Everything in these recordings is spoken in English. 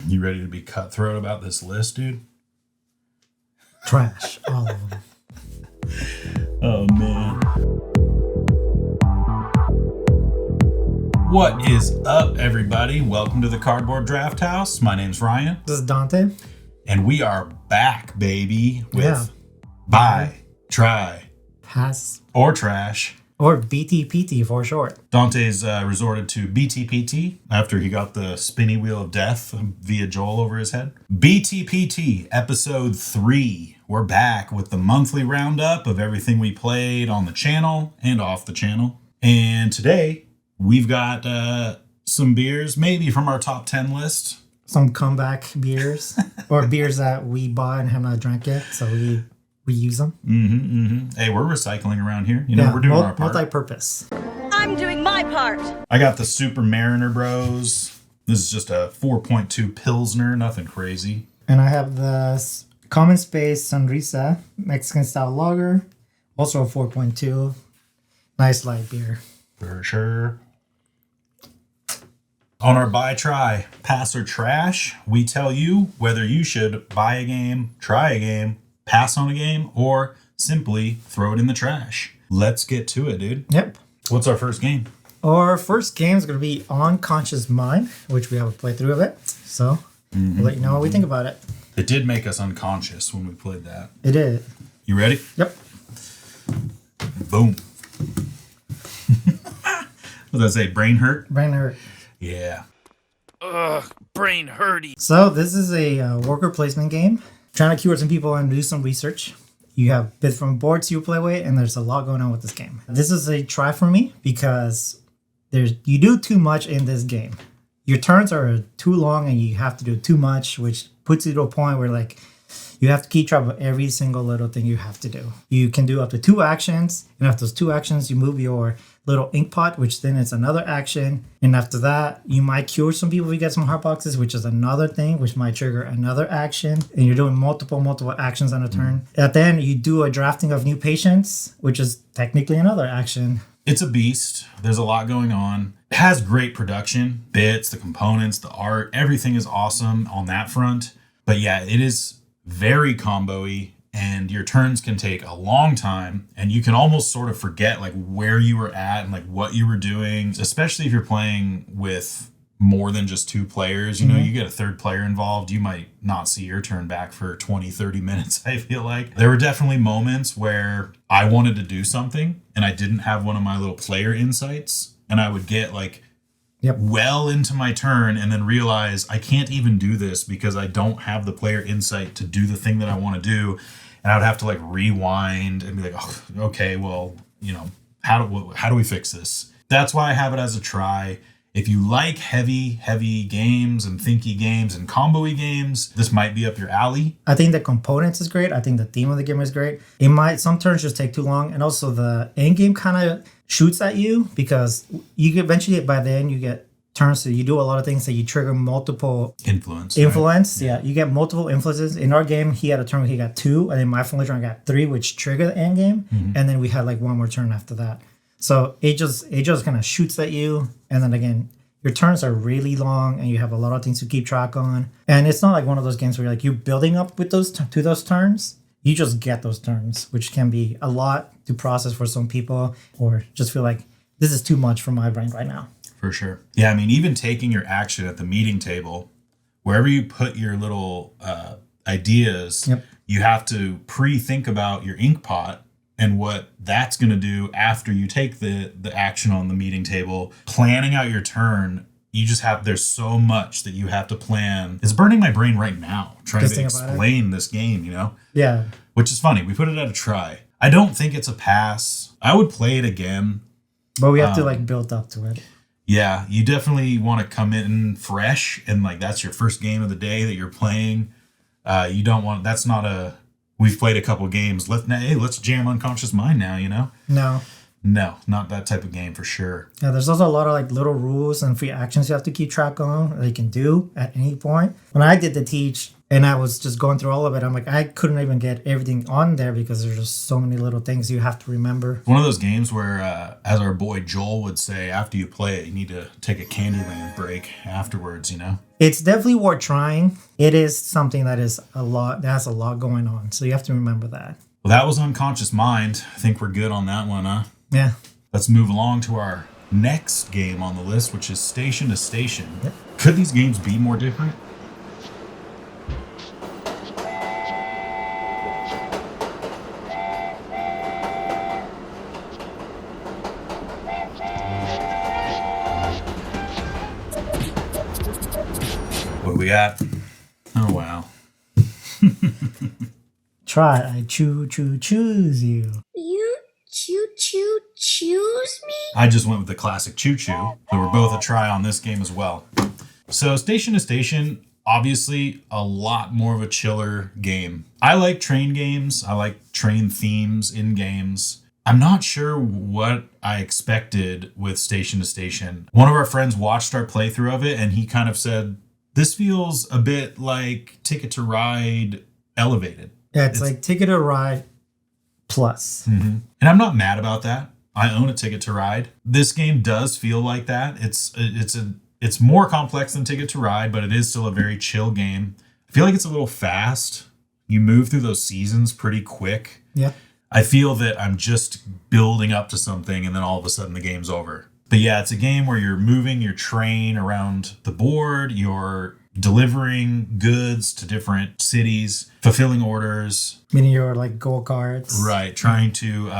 You ready to be cutthroat about this list, dude? Trash, all of them. Oh, man. What is up, everybody? Welcome to the Cardboard Drafthouse. My name's Ryan. This is Dante. And we are back, baby, with Yeah. Buy, Try, Pass, or Trash. or BTPT for short. Dante's resorted to BTPT after he got the spinny wheel of death via Joel over his head. BTPT, episode 3. We're back with the monthly roundup of everything we played on the channel and off the channel. And today, we've got some beers, maybe from our top 10 list. Some comeback beers, or beers that we bought and have not drank yet, so we use them. Hey, we're recycling around here. You know, we're doing our part. Multi-purpose. I'm doing my part. I got the Super Mariner Bros. This is just a 4.2 Pilsner, nothing crazy. And I have the Common Space Sunrisa Mexican style lager, also a 4.2. Nice light beer. For sure. On our buy, try, pass, or trash, we tell you whether you should buy a game, try a game, pass on a game, or simply throw it in the trash. Let's get to it, dude. Yep. What's our first game? Our first game is going to be Unconscious Mind, which we have a playthrough of it. So we'll let you know what we think about it. It did make us unconscious when we played that. It did. You ready? Yep. Boom. What did I say? Brain hurt? Brain hurt. Yeah. Ugh, brain hurty. So this is a worker placement game. Trying to cure some people and do some research. You have bits from boards you play with, and there's a lot going on with this game. This is a try for me because you do too much in this game. Your turns are too long and you have to do too much, which puts you to a point where you have to keep track of every single little thing you have to do. You can do up to 2 actions, and after those 2 actions, you move your little ink pot, which then is another action. And after that, you might cure some people if you get some heart boxes, which is another thing, which might trigger another action. And you're doing multiple actions on a turn. At the end, you do a drafting of new patients, which is technically another action. It's a beast. There's a lot going on. It has great production, bits, the components, the art, everything is awesome on that front. But yeah, it is very combo-y, and your turns can take a long time, and you can almost sort of forget where you were at and what you were doing, especially if you're playing with more than just 2 players. You know, you get a third player involved, you might not see your turn back for 20-30 minutes. I feel like there were definitely moments where I wanted to do something and I didn't have one of my little player insights, and I would get well into my turn and then realize I can't even do this because I don't have the player insight to do the thing that I want to do. And I would have to rewind and be like, oh, okay, well, how do we fix this? That's why I have it as a try. If you like heavy games and thinky games and combo-y games, this might be up your alley. I think the components is great. I think the theme of the game is great. Some turns just take too long. And also the end game kind of shoots at you because you get eventually by the end you get turns, so you do a lot of things that you trigger multiple influence. Right? Yeah, you get multiple influences. In our game, he had a turn where he got 2, and then my family turn got 3, which triggered the end game. And then we had one more turn after that. So it just kind of shoots at you, and then again, your turns are really long, and you have a lot of things to keep track on. And it's not like one of those games where you're building up with those to those turns. You just get those turns, which can be a lot to process for some people, or just feel like this is too much for my brain right now. For sure. Yeah, I mean, even taking your action at the meeting table, wherever you put your little ideas, you have to pre-think about your ink pot and what that's going to do after you take the action on the meeting table. Planning out your turn, there's so much that you have to plan. It's burning my brain right now, trying to explain this game, Yeah. Which is funny. We put it at a try. I don't think it's a pass. I would play it again. But we have to build up to it. Yeah, you definitely want to come in fresh, and that's your first game of the day that you're playing. You don't want, that's not we've played a couple games. Let's jam Unconscious Mind now, No, not that type of game for sure. Yeah, there's also a lot of little rules and free actions you have to keep track on that you can do at any point. When I did the teach, And I was just going through all of it. I'm like, I couldn't even get everything on there because there's just so many little things you have to remember. One of those games where, as our boy Joel would say, after you play it, you need to take a Candyland break afterwards, you know? It's definitely worth trying. It is something that has a lot going on. So you have to remember that. Well, that was Unconscious Mind. I think we're good on that one, huh? Yeah. Let's move along to our next game on the list, which is Station to Station. Yep. Could these games be more different? What do we got? Oh, wow. Try, I choose you. You choose me? I just went with the classic choo-choo. So we're both a try on this game as well. So Station to Station, obviously a lot more of a chiller game. I like train games. I like train themes in games. I'm not sure what I expected with Station to Station. One of our friends watched our playthrough of it and he kind of said, this feels a bit like Ticket to Ride elevated. Yeah, it's like Ticket to Ride plus. Mm-hmm. And I'm not mad about that. I own a Ticket to Ride. This game does feel like that. It's more complex than Ticket to Ride, but it is still a very chill game. I feel like it's a little fast. You move through those seasons pretty quick. Yeah. I feel that I'm just building up to something and then all of a sudden the game's over. But yeah, it's a game where you're moving your train around the board, you're delivering goods to different cities, fulfilling orders. Meaning your like go-karts. Right, trying to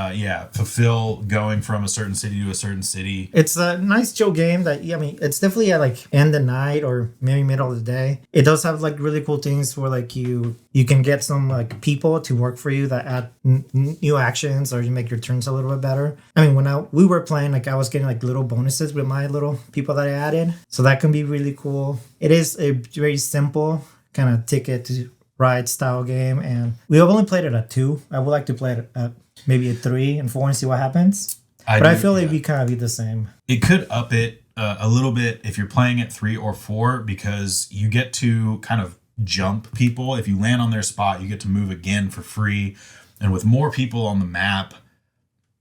fulfill going from a certain city to a certain city. It's a nice chill game that, I mean, it's definitely at like end of night or maybe middle of the day. It does have like really cool things where like you can get some like people to work for you that add new actions or you make your turns a little bit better. I mean, when we were playing, like I was getting like little bonuses with my little people that I added. So that can be really cool. It is a very simple kind of Ticket to Ride style game, and we only played it at 2. I would like to play it at maybe at 3 and 4 and see what happens. I feel it'd be kind of be the same. It could up it a little bit if you're playing at 3 or 4 because you get to kind of jump people. If you land on their spot, you get to move again for free, and with more people on the map,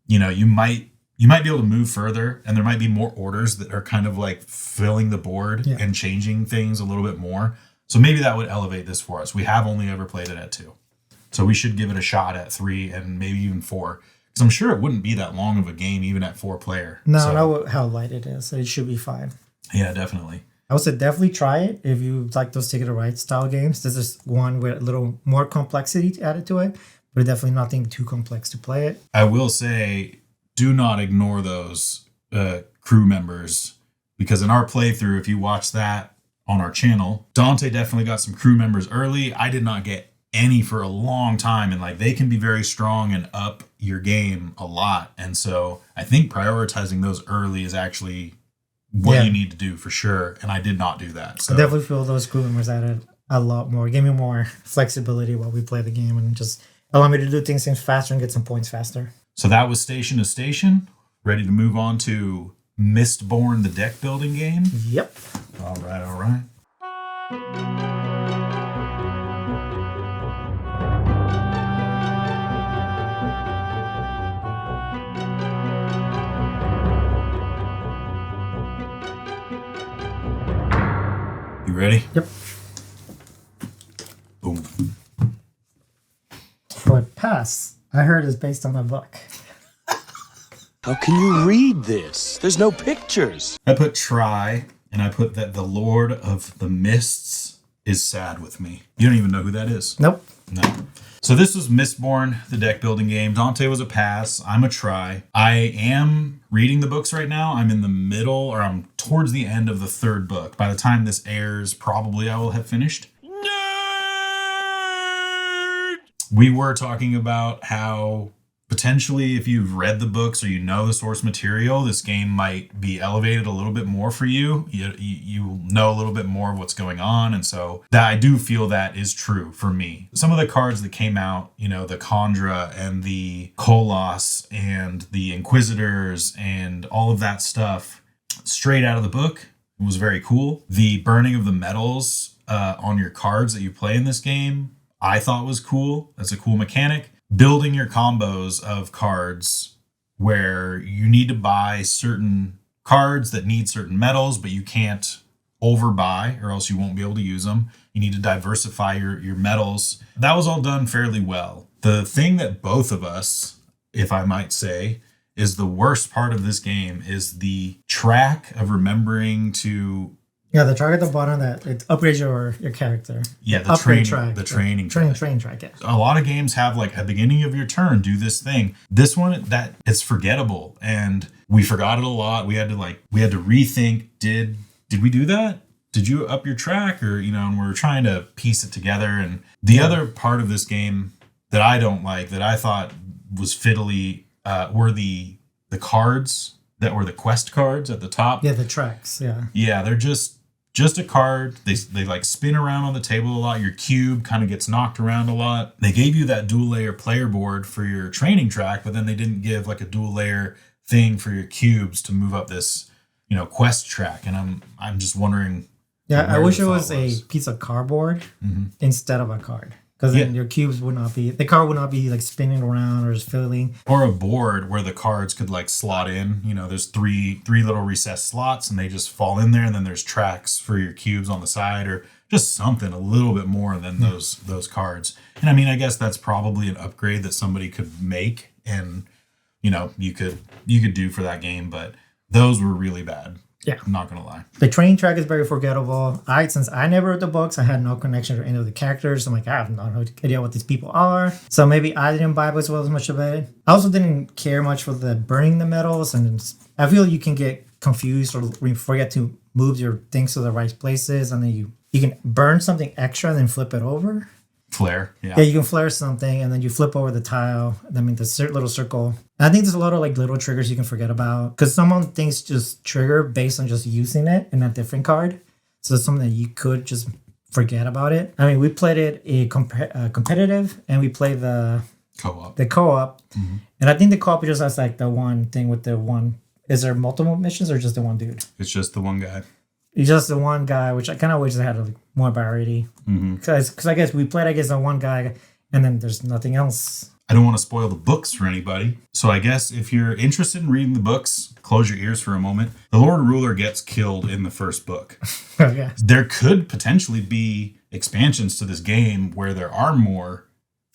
you know, you might be able to move further, and there might be more orders that are kind of like filling the board and changing things a little bit more. So maybe that would elevate this for us. We have only ever played it at 2. So we should give it a shot at 3 and maybe even 4. Because I'm sure it wouldn't be that long of a game even at 4 player. No, so, I know how light it is. So it should be fine. Yeah, definitely. I would say definitely try it if you like those Ticket to Ride style games. This is one with a little more complexity added to it, but definitely nothing too complex to play it. I will say, do not ignore those crew members. Because in our playthrough, if you watch that, on our channel, Dante definitely got some crew members early. I did not get any for a long time, and like they can be very strong and up your game a lot. And so I think prioritizing those early is actually what you need to do for sure. And I did not do that. So I definitely feel those crew members added a lot more, gave me more flexibility while we play the game and just allow me to do things faster and get some points faster. So that was Station to Station. Ready to move on to Mistborn, the deck building game? Yep. All right. You ready? Yep. Boom. But pass, I heard, is based on a book. How can you read this? There's no pictures. I put try, and I put that the Lord of the Mists is sad with me. You don't even know who that is. Nope. No. So this was Mistborn, the deck building game. Dante was a pass. I'm a try. I am reading the books right now. I'm in the middle, or I'm towards the end of the 3rd book. By the time this airs, probably I will have finished. Nerd! We were talking about how potentially if you've read the books or you know the source material, this game might be elevated a little bit more for you. You know a little bit more of what's going on. And so that I do feel that is true for me. Some of the cards that came out, you know, the Khandra and the Koloss and the Inquisitors and all of that stuff straight out of the book was very cool. The burning of the metals on your cards that you play in this game, I thought was cool. That's a cool mechanic. Building your combos of cards where you need to buy certain cards that need certain metals, but you can't overbuy or else you won't be able to use them. You need to diversify your metals. That was all done fairly well. The thing that both of us, if I might say, is the worst part of this game is the track of remembering to... Yeah, the track at the bottom that it upgrades your character. Yeah, the training track. Yeah. A lot of games have like at the beginning of your turn, do this thing. This one, that it's forgettable, and we forgot it a lot. We had to rethink. Did we do that? Did you up your track, or And we're trying to piece it together. And the other part of this game that I don't like, that I thought was fiddly, were the cards that were the quest cards at the top. Yeah, the tracks. Yeah. Yeah, they're just a card. They like spin around on the table a lot. Your cube kind of gets knocked around a lot. They gave you that dual layer player board for your training track, but then they didn't give like a dual layer thing for your cubes to move up this, quest track. And I'm just wondering. Yeah, I wish it was a piece of cardboard instead of a card. Because then your cubes would not be, the card would not be like spinning around or just filling. Or a board where the cards could like slot in. There's three little recessed slots and they just fall in there. And then there's tracks for your cubes on the side, or just something a little bit more than those cards. And I guess that's probably an upgrade that somebody could make and, you could do for that game. But those were really bad. Yeah. I'm not going to lie. The training track is very forgettable. Since I never read the books, I had no connection to any of the characters. I'm like, I have no idea what these people are. So maybe I didn't vibe as well as much of it. I also didn't care much for the burning the metals. And I feel you can get confused or forget to move your things to the right places. And then you can burn something extra and then flip it over. Flare, yeah. Yeah, you can flare something and then you flip over the tile. The little circle. And I think there's a lot of like little triggers you can forget about, because some things just trigger based on just using it in a different card. So it's something that you could just forget about it. We played it competitive, and we played the co-op. Mm-hmm. And I think the co-op just has like the one thing with the one. Is there multiple missions or just the one dude? It's just the one guy. It's just the one guy, which I kind of wish they had more variety. Because I guess we played against the one guy, and then there's nothing else. I don't want to spoil the books for anybody. So I guess if you're interested in reading the books, close your ears for a moment. The Lord Ruler gets killed in the first book. Okay. There could potentially be expansions to this game where there are more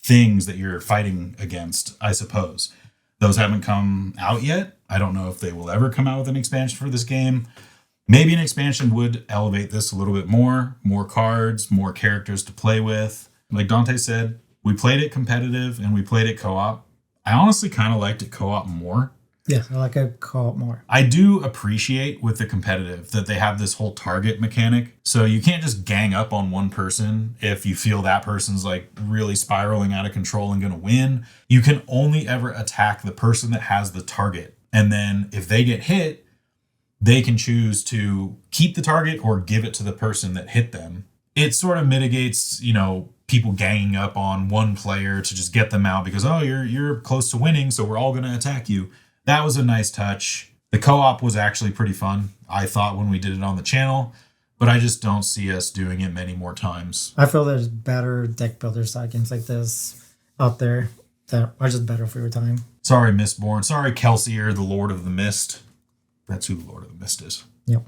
things that you're fighting against, I suppose. Those haven't come out yet. I don't know if they will ever come out with an expansion for this game. Maybe an expansion would elevate this a little bit more cards, more characters to play with. Like Dante said, we played it competitive and we played it co-op. I honestly kind of liked it co-op more. Yeah, I like a co-op more. I do appreciate with the competitive that they have this whole target mechanic. So you can't just gang up on one person if you feel that person's like really spiraling out of control and going to win. You can only ever attack the person that has the target. And then if they get hit, they can choose to keep the target or give it to the person that hit them. It sort of mitigates, people ganging up on one player to just get them out because, you're close to winning, so we're all going to attack you. That was a nice touch. The co-op was actually pretty fun, I thought, when we did it on the channel, but I just don't see us doing it many more times. I feel there's better deck builder side games like this out there that are just better for your time. Sorry, Mistborn. Sorry, Kelsier, the Lord of the Mist. That's who the Lord of the Mist is. Yep.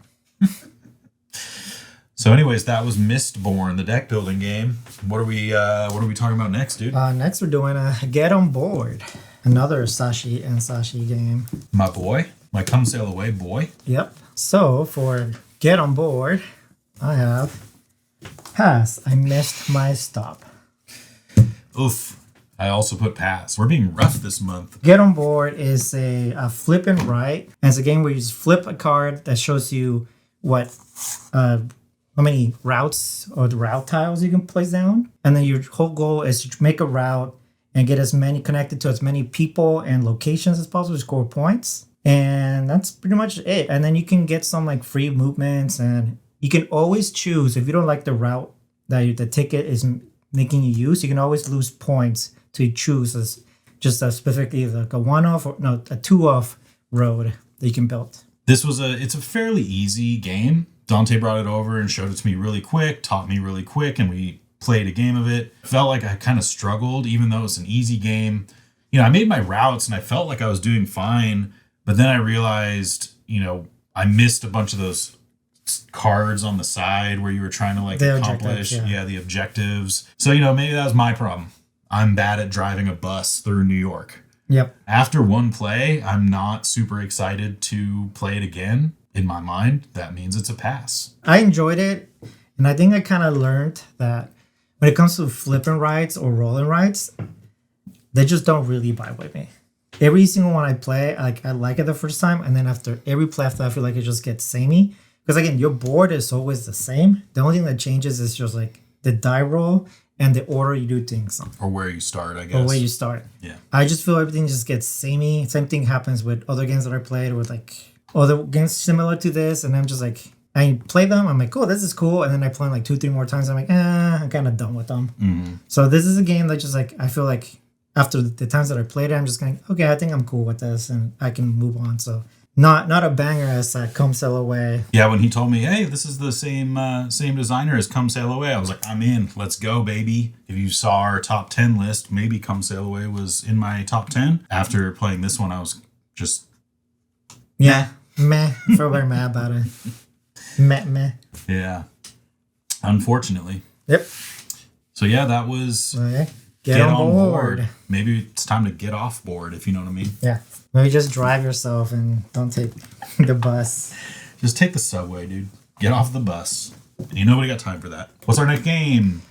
So anyways, that was Mistborn, the deck building game. What are we talking about next, dude? Next we're doing a Get On Board. Another Sashi and Sashi game. My boy. My come sail away boy. Yep. So for Get On Board, I have Pass. I missed my stop. Oof. I also put pass. We're being rough this month. Get On Board is a flip and write. And it's a game where you just flip a card that shows you how many routes or the route tiles you can place down. And then your whole goal is to make a route and get connected to as many people and locations as possible to score points. And that's pretty much it. And then you can get some like free movements, and you can always choose if you don't like the route that the ticket is making you use, you can always lose points to choose specifically like a one-off a two-off road that you can build. It's a fairly easy game, Dante brought it over and showed it to me really quick, taught me really quick, and we played a game of it. Felt like I kind of struggled, even though it's an easy game. I made my routes and I felt like I was doing fine, but then I realized, I missed a bunch of those cards on the side where you were trying to like accomplish the objectives. So, maybe that was my problem. I'm bad at driving a bus through New York. Yep. After one play, I'm not super excited to play it again. In my mind, that means it's a pass. I enjoyed it, and I think I kind of learned that when it comes to flipping rights or rolling rights, they just don't really vibe with me. Every single one I play, I like it the first time, and then after every play after, I feel like it just gets samey. Because again, your board is always the same. The only thing that changes is just like the die roll and the order you do things on. Or where you start, I guess. Or where you start. Yeah. I just feel everything just gets samey. Same thing happens with other games that I played with like other games similar to this, and I'm just like, I play them, I'm like, oh, this is cool, and then I play them like 2-3 more times, I'm like, I'm kind of done with them. Mm-hmm. So this is a game that just like, I feel like after the times that I played it, I'm just going, okay, I think I'm cool with this, and I can move on. So not a banger as Come Sail Away. Yeah, when he told me, hey, this is the same designer as Come Sail Away, I was like, I'm in. Let's go, baby. If you saw our top 10 list, maybe Come Sail Away was in my top 10. After playing this one, I was just... Yeah, meh. I feel very mad about it. Meh. Yeah. Unfortunately. Yep. So yeah, that was... Okay. Get on board. Maybe it's time to get off board, if you know what I mean. Yeah. Maybe just drive yourself and don't take the bus. Just take the subway, dude. Get off the bus. And nobody got time for that. What's our next game?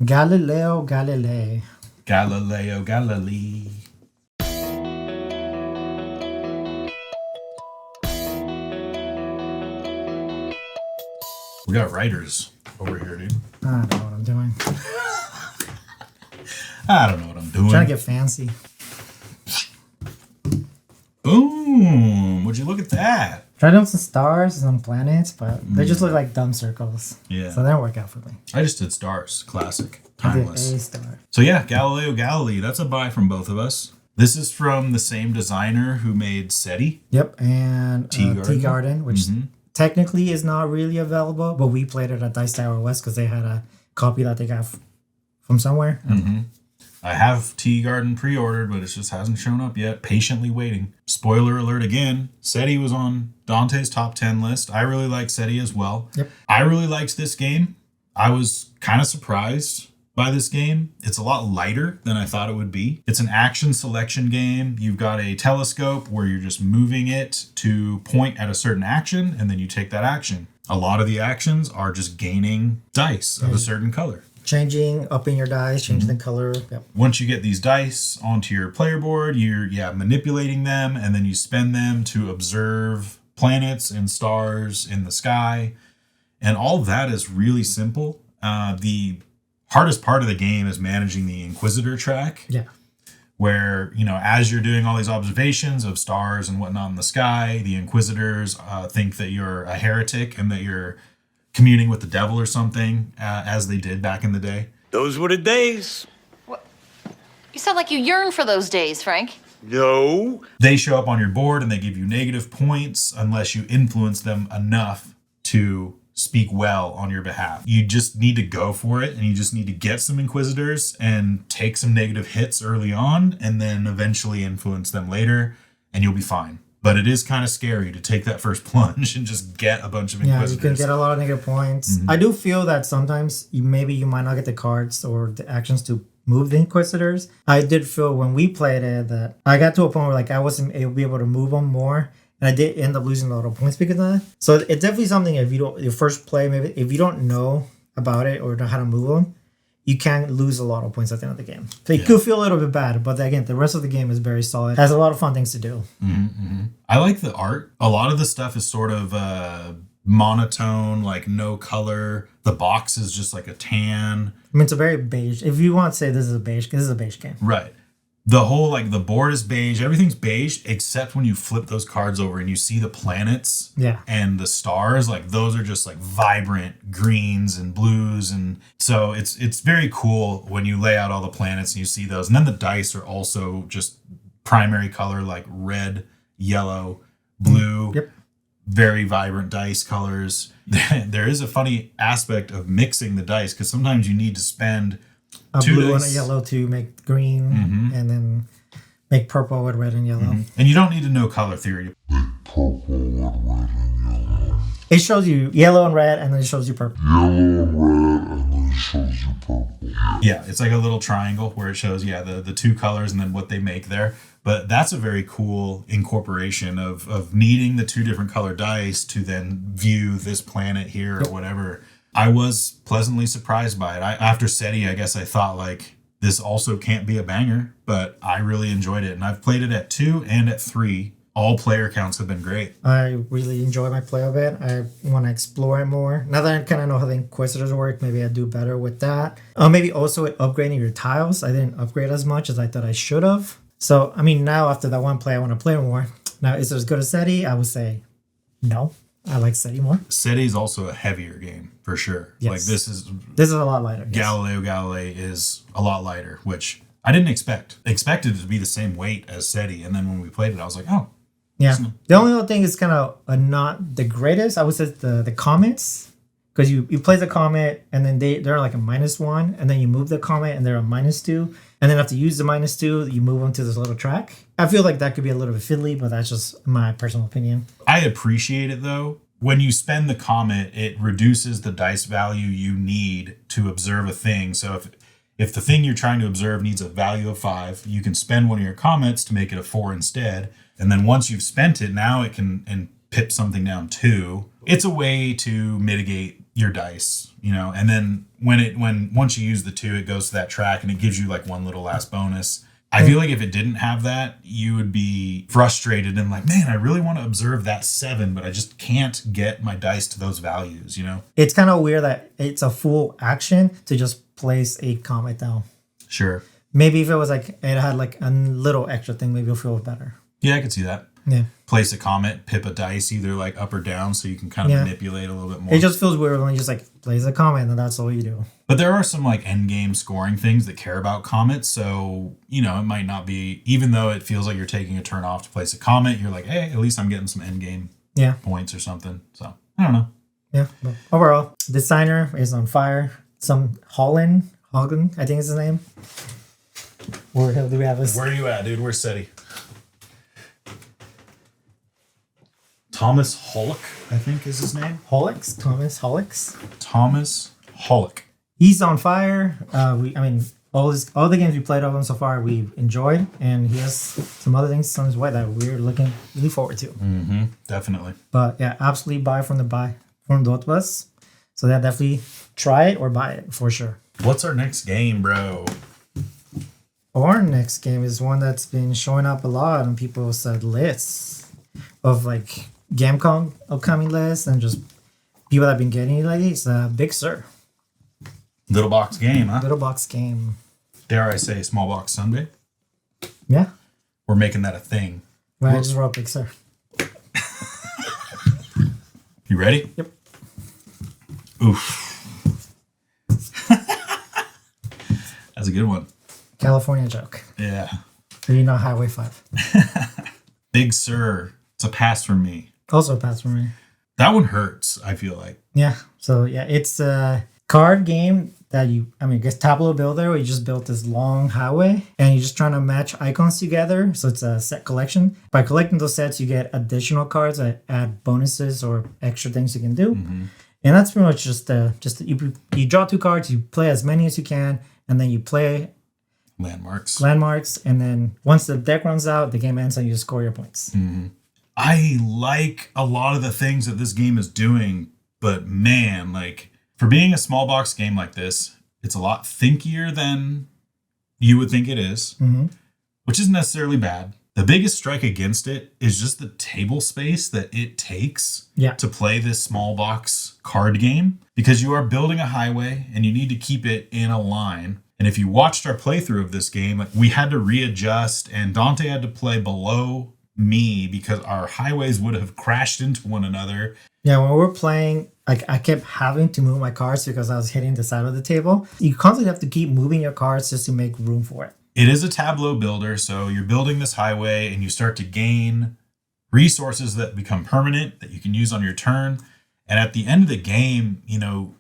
Galileo Galilei. Galileo Galilei. We got writers over here, dude. I don't know what I'm doing. I don't know what I'm doing. Trying to get fancy. Boom! Would you look at that? Tried doing some stars and some planets, but they just look like dumb circles. Yeah. So that didn't work out for me. I just did stars. Classic. I did Timeless. a star. So yeah, Galileo Galilei. That's a buy from both of us. This is from the same designer who made SETI. Yep, and Tea Garden, which technically is not really available, but we played it at Dice Tower West because they had a copy that they got from somewhere. I have Tea Garden pre-ordered, but it just hasn't shown up yet. Patiently waiting. Spoiler alert again. SETI was on Dante's top 10 list. I really like SETI as well. Yep. I really liked this game. I was kind of surprised by this game. It's a lot lighter than I thought it would be. It's an action selection game. You've got a telescope where you're just moving it to point at a certain action, and then you take that action. A lot of the actions are just gaining dice of a certain color. Changing, upping your dice, changing the color. Yep. Once you get these dice onto your player board, you're manipulating them, and then you spend them to observe planets and stars in the sky. And all of that is really simple. The hardest part of the game is managing the Inquisitor track. Yeah. Where, as you're doing all these observations of stars and whatnot in the sky, the Inquisitors think that you're a heretic and that you're communing with the devil or something, as they did back in the day. Those were the days. What? You sound like you yearn for those days, Frank. No. They show up on your board and they give you negative points unless you influence them enough to speak well on your behalf. You just need to go for it, and you just need to get some Inquisitors and take some negative hits early on, and then eventually influence them later, and you'll be fine. But it is kind of scary to take that first plunge and just get a bunch of Inquisitors. Yeah, you can get a lot of negative points. I do feel that sometimes you might not get the cards or the actions to move the Inquisitors. I did feel when we played it that I got to a point where I wasn't able to move them more. And I did end up losing a lot of points because of that. So it's definitely something, if you don't, your first play, maybe if you don't know about it or know how to move them, you can lose a lot of points at the end of the game. So it could feel a little bit bad, but again, the rest of the game is very solid. Has a lot of fun things to do. I like the art. A lot of the stuff is sort of monotone, like no color. The box is just like a tan. I mean, it's a very beige. If you want to say this is a beige game. Right. The whole, the board is beige. Everything's beige except when you flip those cards over and you see the planets and the stars. Those are just vibrant greens and blues. And so it's very cool when you lay out all the planets and you see those. And then the dice are also just primary color, like red, yellow, blue. Yep. very vibrant dice colors. There is a funny aspect of mixing the dice because sometimes you need to spend a two blue dice. and a yellow to make green, and then make purple with red and yellow. And you don't need to know color theory. It shows you yellow and red, and then it shows you purple. Yeah, it's like a little triangle where it shows, the two colors and then what they make there. But that's a very cool incorporation of needing the two different color dice to then view this planet here or whatever. I was pleasantly surprised by it. After SETI, I guess I thought like, this also can't be a banger, but I really enjoyed it. And I've played it at 2 and at 3. All player counts have been great. I really enjoy my play of it. I want to explore it more. Now that I kind of know how the Inquisitors work, maybe I do better with that. Maybe also with upgrading your tiles. I didn't upgrade as much as I thought I should have. So, I mean, now after that one play, I want to play more. Now, is it as good as SETI? I would say no. I like SETI more. SETI is also a heavier game, for sure. Yes. Like, this is a lot lighter. Yes. Galileo Galilei is a lot lighter, which I didn't expect. Expected it to be the same weight as SETI, and then when we played it, I was like, oh. Yeah. The only other thing is kind of not the greatest. I would say the comments, because you play the comment and then they're like a -1, and then you move the comment and they're a -2, and then after you use the -2, you move them to this little track. I feel like that could be a little bit fiddly, but that's just my personal opinion. I appreciate it though. When you spend the comment, it reduces the dice value you need to observe a thing. So if the thing you're trying to observe needs a value of 5, you can spend one of your comments to make it a 4 instead. And then once you've spent it, now it can and pip something down 2. It's a way to mitigate your dice, and then once you use the 2, it goes to that track and it gives you like one little last bonus. I feel like if it didn't have that, you would be frustrated and like, man, I really want to observe that 7, but I just can't get my dice to those values, It's kind of weird that it's a full action to just place a comment down. Sure. Maybe if it was like, it had like a little extra thing, maybe you'll feel better. Yeah, I could see that. Yeah. Place a comment, pip a dice, either like up or down, so you can kind of manipulate a little bit more. It just feels weird when you just like place a comment and that's all you do. But there are some like end game scoring things that care about comments. So, it might not be, even though it feels like you're taking a turn off to place a comment, you're like, hey, at least I'm getting some end game points or something. So, I don't know. Yeah. But overall, designer is on fire. Some Hogan, I think is his name. Where the hell do we have this? Where are you at, dude? Where's SETI? Thomas Hollick, I think is his name. Thomas Hollix. Thomas Hollick. He's on fire. All the games we played of him so far we've enjoyed, and he has some other things on his way that we're looking really forward to. Mm-hmm. Definitely. But yeah, absolutely buy from both of us. So yeah, definitely try it or buy it for sure. What's our next game, bro? Our next game is one that's been showing up a lot on people's lists of like Gamecom upcoming lists and just people that have been getting it lately. It's Big Sur. Little box game, huh? Little box game. Dare I say small box Sunday? Yeah. We're making that a thing. Well, I just wrote Big Sur. You ready? Yep. Oof. That's a good one. California joke. Yeah. Maybe not Highway 5. Big Sur. It's a pass from me. Also a pass for me. That one hurts, I feel like. Yeah. So yeah, it's a card game that I guess Tableau Builder, where you just built this long highway and you're just trying to match icons together. So it's a set collection. By collecting those sets, you get additional cards that add bonuses or extra things you can do. Mm-hmm. And that's pretty much just you draw 2 cards, you play as many as you can, and then you play landmarks. And then once the deck runs out, the game ends and you just score your points. Mm-hmm. I like a lot of the things that this game is doing, but man, like for being a small box game like this, it's a lot thinkier than you would think it is, which isn't necessarily bad. The biggest strike against it is just the table space that it takes to play this small box card game, because you are building a highway and you need to keep it in a line. And if you watched our playthrough of this game, we had to readjust and Dante had to play below me because our highways would have crashed into one another. Yeah, when we're playing, like I kept having to move my cards because I was hitting the side of the table. You constantly have to keep moving your cards just to make room for it. It is a Tableau builder, so you're building this highway and you start to gain resources that become permanent that you can use on your turn. And at the end of the game, you know,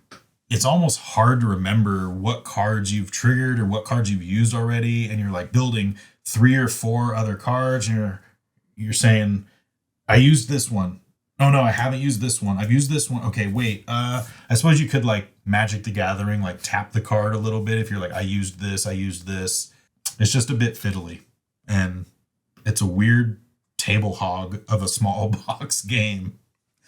it's almost hard to remember what cards you've triggered or what cards you've used already. And you're like building 3 or 4 other cards. And you're saying, I used this one. Oh no, I haven't used this one. I've used this one. Okay, wait. I suppose you could like Magic the Gathering, like tap the card a little bit if you're like, I used this, I used this. It's just a bit fiddly. And it's a weird table hog of a small box game.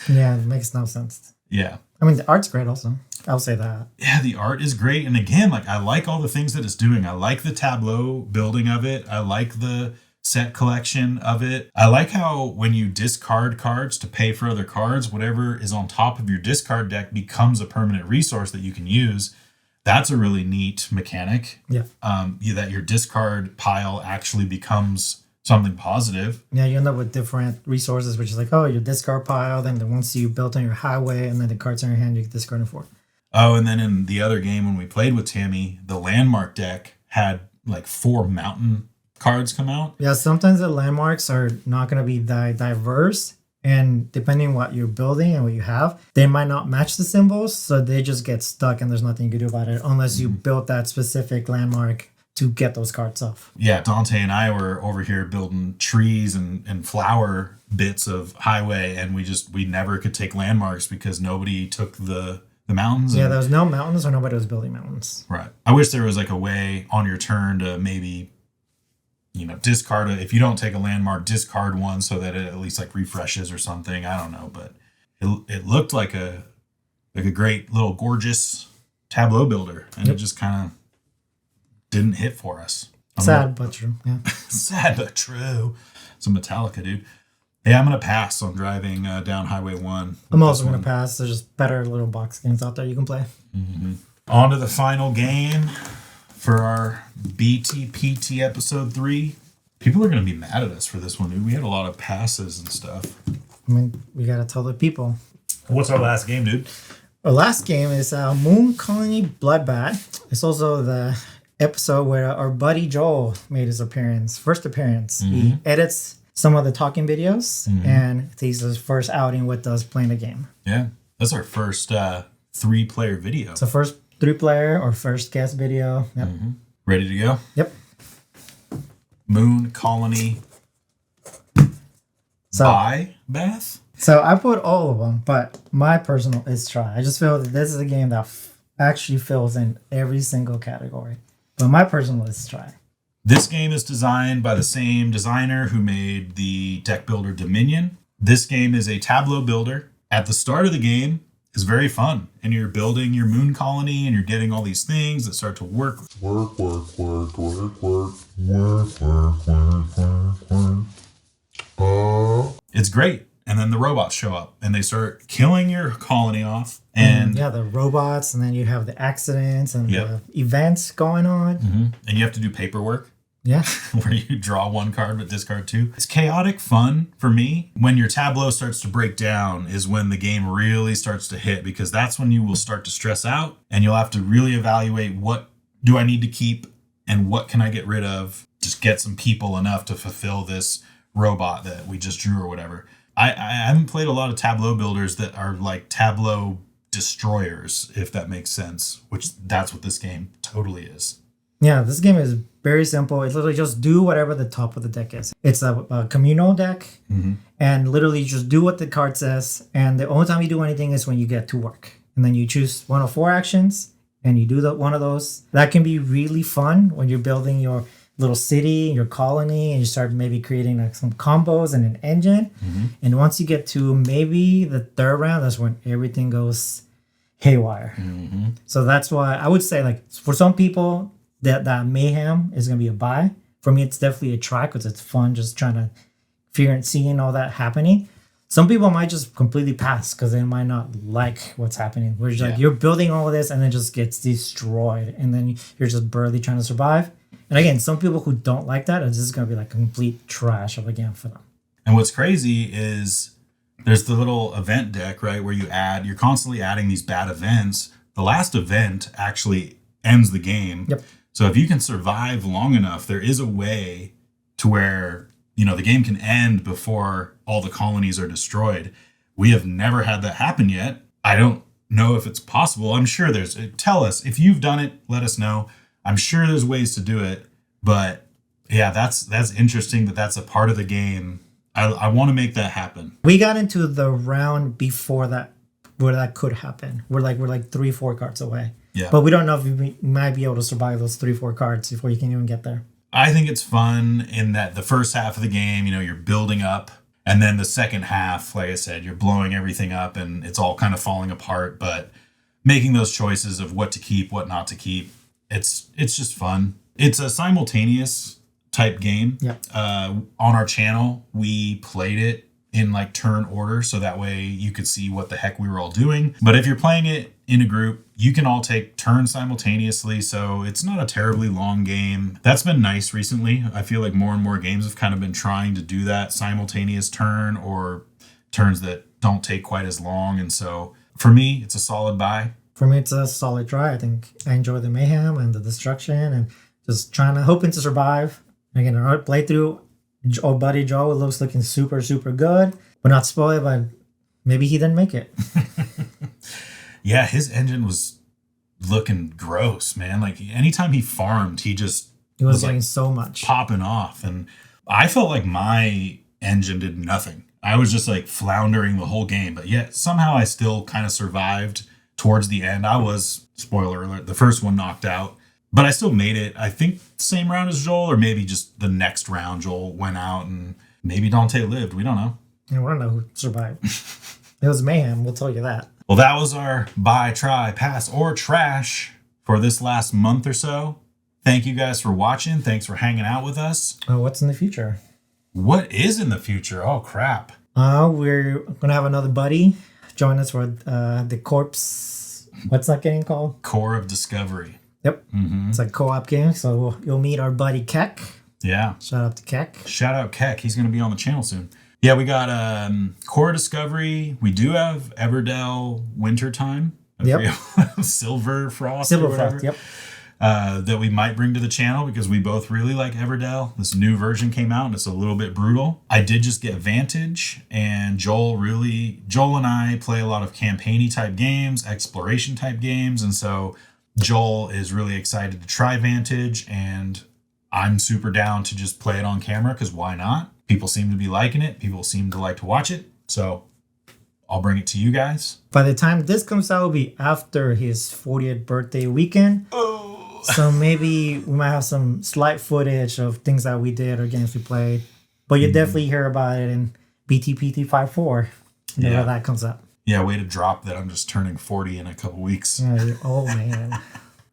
Yeah, it makes no sense. Yeah. I mean, the art's great also. I'll say that. Yeah, the art is great. And again, like I like all the things that it's doing. I like the tableau building of it. I like the set collection of it. I like how when you discard cards to pay for other cards, whatever is on top of your discard deck becomes a permanent resource that you can use. That's a really neat mechanic. Yeah. That your discard pile actually becomes something positive. Yeah, you end up with different resources, which is like, oh, your discard pile, then the ones you built on your highway, and then the cards in your hand you can discard them for. Oh, and then in the other game when we played with Tammy, the landmark deck had like 4 mountain cards come out. Yeah, sometimes the landmarks are not going to be diverse. And depending on what you're building and what you have, they might not match the symbols. So they just get stuck and there's nothing you can do about it unless you built that specific landmark to get those cards off. Yeah, Dante and I were over here building trees and flower bits of highway, and we never could take landmarks because nobody took the mountains. Yeah, there was no mountains or nobody was building mountains. Right. I wish there was like a way on your turn to maybe, you know, discard it. If you don't take a landmark, discard one so that it at least like refreshes or something. I don't know, but it looked like a great little gorgeous tableau builder, and it just kind of didn't hit for us. Sad but true. Yeah. Sad but true. It's a Metallica, dude. Hey, I'm gonna pass on driving down Highway 1. I'm also gonna pass. There's just better little box games out there you can play. Mm-hmm. On to the final game for our BTPT episode 3. People are gonna be mad at us for this one, dude. We had a lot of passes and stuff. I mean, we gotta tell the people. What's our last game, dude? Our last game is Moon Colony Bloodbath. It's also the episode where our buddy Joel made his first appearance. Mm-hmm. He edits some of the talking videos, and he's his first outing with us playing the game. Yeah, that's our first 3-player video. It's the first 3-player or first guest video. Yep. Mm-hmm. Ready to go? Yep. Moon Colony by Bath? So I put all of them, but my personal is try. I just feel that this is a game that actually fills in every single category. But my personal is try. This game is designed by the same designer who made the deck builder Dominion. This game is a tableau builder. At the start of the game is very fun, and you're building your moon colony, and you're getting all these things that start to work. It's great. And then the robots show up, and they start killing your colony off. And yeah, the robots, and then you have the accidents and the events going on. Mm-hmm. And you have to do paperwork. Yeah. Where you draw 1 card but discard 2. It's chaotic fun for me. When your tableau starts to break down is when the game really starts to hit, because that's when you will start to stress out, and you'll have to really evaluate what do I need to keep and what can I get rid of. Just get some people enough to fulfill this robot that we just drew or whatever. I haven't played a lot of tableau builders that are like tableau destroyers, if that makes sense, which that's what this game totally is. Yeah, this game is very simple. It's literally just do whatever the top of the deck is. It's a communal deck, and literally just do what the card says. And the only time you do anything is when you get to work. And then you choose 1 of 4 actions, and you do one of those. That can be really fun when you're building your little city, your colony, and you start maybe creating like some combos and an engine. And once you get to maybe the 3rd round, that's when everything goes haywire. So that's why I would say, like, for some people, that mayhem is going to be a buy. For me, it's definitely a try because it's fun just trying to figure and seeing all that happening. Some people might just completely pass because they might not like what's happening. Where you're like, you're building all of this and then just gets destroyed. And then you're just barely trying to survive. And again, some people who don't like that, it's just going to be like complete trash of a game for them. And what's crazy is there's the little event deck, right, where you're constantly adding these bad events. The last event actually ends the game. Yep. So if you can survive long enough, there is a way to where the game can end before all the colonies are destroyed. We have never had that happen yet. I don't know if it's possible. I'm sure tell us if you've done it, let us know. I'm sure there's ways to do it, but yeah, that's interesting that's a part of the game. I want to make that happen. We got into the round before that where that could happen. We're like 3-4 cards away. Yeah. But we don't know if you might be able to survive those 3-4 cards before you can even get there. I think it's fun in that the first half of the game, you're building up, and then the second half, like I said, you're blowing everything up and it's all kind of falling apart, but making those choices of what to keep, what not to keep, it's just fun. It's a simultaneous type game. Yeah. On our channel, we played it in like turn order, so that way you could see what the heck we were all doing. But if you're playing it in a group, you can all take turns simultaneously, so it's not a terribly long game. That's been nice recently. I feel like more and more games have kind of been trying to do that simultaneous turn or turns that don't take quite as long. And so for me, it's a solid buy. For me, it's a solid try. I think I enjoy the mayhem and the destruction and just hoping to survive. Again, our playthrough, old buddy Joe looks looking super, super good. We're not spoiled, but maybe he didn't make it. Yeah, his engine was looking gross, man. Like anytime he farmed, he was getting like so much popping off. And I felt like my engine did nothing. I was just like floundering the whole game. But yet somehow I still kind of survived towards the end. I was, spoiler alert, the first one knocked out. But I still made it. I think same round as Joel, or maybe just the next round Joel went out and maybe Dante lived. We don't know. Yeah, we don't know who survived. It was mayhem, we'll tell you that. Well, that was our buy, try, pass, or trash for this last month or so. Thank you guys for watching. Thanks for hanging out with us. What's in the future? What is in the future? Oh, crap. We're going to have another buddy join us for the Corpse. What's that game called? Core of Discovery. Yep. Mm-hmm. It's a co-op game, so you'll meet our buddy Keck. Yeah. Shout out to Keck. Shout out Keck. He's going to be on the channel soon. Yeah, we got Core Discovery. We do have Everdell Wintertime. Yep. Silver Frost. Silver Frost, yep. That we might bring to the channel because we both really like Everdell. This new version came out and it's a little bit brutal. I did just get Vantage, and Joel and I play a lot of campaigny type games, exploration type games, and so Joel is really excited to try Vantage, and I'm super down to just play it on camera because why not? People seem to be liking it. People seem to like to watch it. So I'll bring it to you guys. By the time this comes out, it'll be after his 40th birthday weekend. Oh. So maybe we might have some slight footage of things that we did or games we played. But you'll definitely hear about it in BTPT 5.4 whenever that comes up. Yeah, way to drop that I'm just turning 40 in a couple weeks. Oh, man.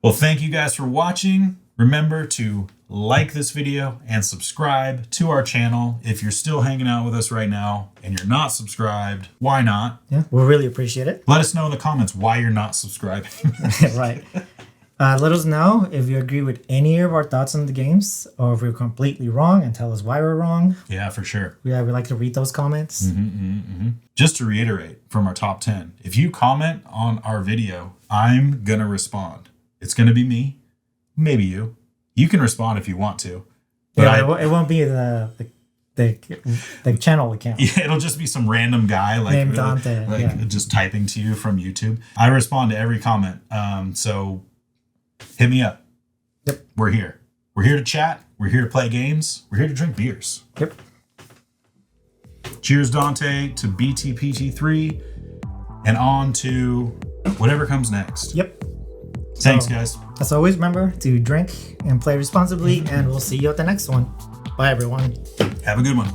Well, thank you guys for watching. Remember to like this video and subscribe to our channel. If you're still hanging out with us right now and you're not subscribed, why not? Yeah, we'll really appreciate it. Let us know in the comments why you're not subscribing. Right. Let us know if you agree with any of our thoughts on the games or if we're completely wrong and tell us why we're wrong. Yeah, for sure. Yeah, we like to read those comments. Just to reiterate from our top 10, if you comment on our video, I'm going to respond. It's going to be me, maybe you. You can respond if you want to. But yeah, it won't be the channel account. Yeah, it'll just be some random guy named Dante, just typing to you from YouTube. I respond to every comment. So hit me up. Yep. We're here. We're here to chat. We're here to play games. We're here to drink beers. Yep. Cheers, Dante, to BTPT3 and on to whatever comes next. Yep. Thanks, guys. As always, remember to drink and play responsibly, and we'll see you at the next one. Bye, everyone. Have a good one.